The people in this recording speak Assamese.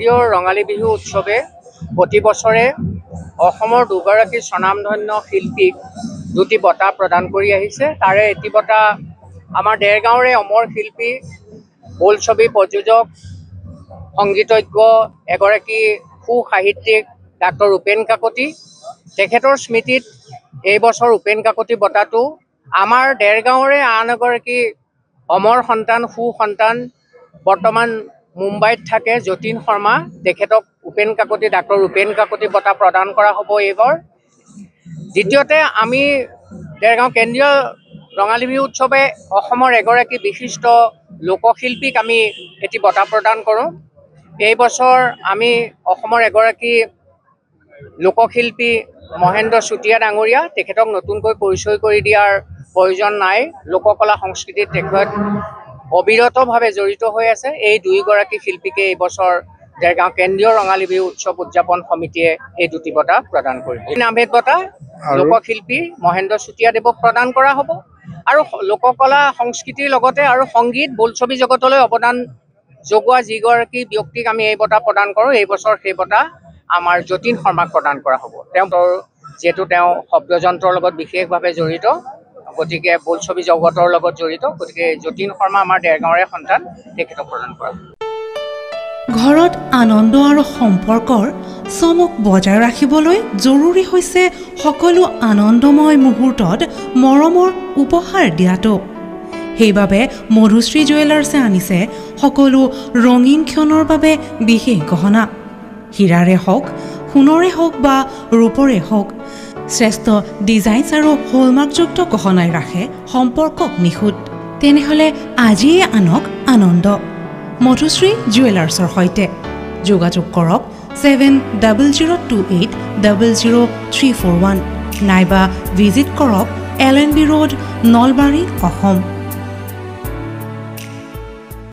কেন্দ্ৰীয় ৰঙালী বিহু উৎসৱে প্ৰতি বছৰে অসমৰ দুগৰাকী স্বনামধন্য শিল্পীক দুটি বঁটা প্ৰদান কৰি আহিছে। তাৰে এটি বঁটা আমাৰ দেৰগাঁৱৰে অমৰ শিল্পী, বোলছবি প্ৰযোজক, সংগীতজ্ঞ এগৰাকী সু-সাহিত্যিক ডাক্তৰ উপেন কাকতি। তেখেতৰ স্মৃতিত এই বছৰ উপেন কাকতি বঁটাটো আমাৰ দেৰগাঁৱৰে আন এগৰাকী অমৰ সন্তান, সন্তান, বৰ্তমান মুম্বাইত থাকে, যতীন শৰ্মা। তেখেতক ডাক্তৰ উপেন কাকতি বঁটা প্ৰদান কৰা হ'ব এইবাৰ। দ্বিতীয়তে আমি দেৰগাঁও কেন্দ্ৰীয় ৰঙালী বিহু উৎসৱে অসমৰ এগৰাকী বিশিষ্ট লোকশিল্পীক আমি এটি বঁটা প্ৰদান কৰোঁ। এই বছৰ আমি অসমৰ এগৰাকী লোকশিল্পী মহেন্দ্ৰ চুতীয়া ডাঙৰীয়া, তেখেতক নতুনকৈ পৰিচয় কৰি দিয়াৰ প্ৰয়োজন নাই। লোককলা সংস্কৃতিত তেখেত অবিৰতভাৱে জড়িত হৈ আছে। এই দুয়োগৰাকী শিল্পীকে এই বছৰ দেৰগাঁও কেন্দ্ৰীয় ৰঙালী বিহু উৎসৱ উদযাপন সমিতিয়ে এই দুটি বঁটা প্ৰদান কৰিব। নামেদ বঁটা লোকশিল্পী মহেন্দ্ৰ চুতীয়া দেৱক প্ৰদান কৰা হ'ব আৰু লোককলা সংস্কৃতিৰ লগতে আৰু সংগীত বোলছবি জগতলৈ অৱদান যোগোৱা যিগৰাকী ব্যক্তিক আমি এই বঁটা প্ৰদান কৰোঁ, এই বছৰ সেই বঁটা আমাৰ যতীন শৰ্মাক প্ৰদান কৰা হ'ব। যিহেতু তেওঁ শব্দযন্ত্ৰৰ লগত বিশেষভাৱে জড়িত, গতিকে বোলছবি জগতৰ লগত জড়িত, গতিকে যতীন শৰ্মা আমাৰ দেৰগাঁৱৰে সন্তান, তেখেতক প্ৰদান কৰা হ'ব। ঘৰত আনন্দ আৰু সম্পৰ্কৰ চমক বজাই ৰাখিবলৈ জৰুৰী হৈছে সকলো আনন্দময় মুহূৰ্তত মৰমৰ উপহাৰ দিয়াটো। সেইবাবে মধুশ্ৰী জুৱেলাৰ্ছে আনিছে সকলো ৰঙীন ক্ষণৰ বাবে বিশেষ গহনা। হীৰাৰে হওক, সোণৰে হওক বা ৰূপৰে হওক, শ্ৰেষ্ঠ ডিজাইনছ আৰু হলমাৰ্কযুক্ত গহনাই ৰাখে সম্পৰ্কক নিখুঁত। তেনেহ'লে আজিয়ে আনক আনন্দ মধুশ্ৰী জুৱেলাৰ্ছৰ সৈতে। যোগাযোগ কৰক 7002800341 নাইবা ভিজিট কৰক LNB ৰোড, নলবাৰী, অসম।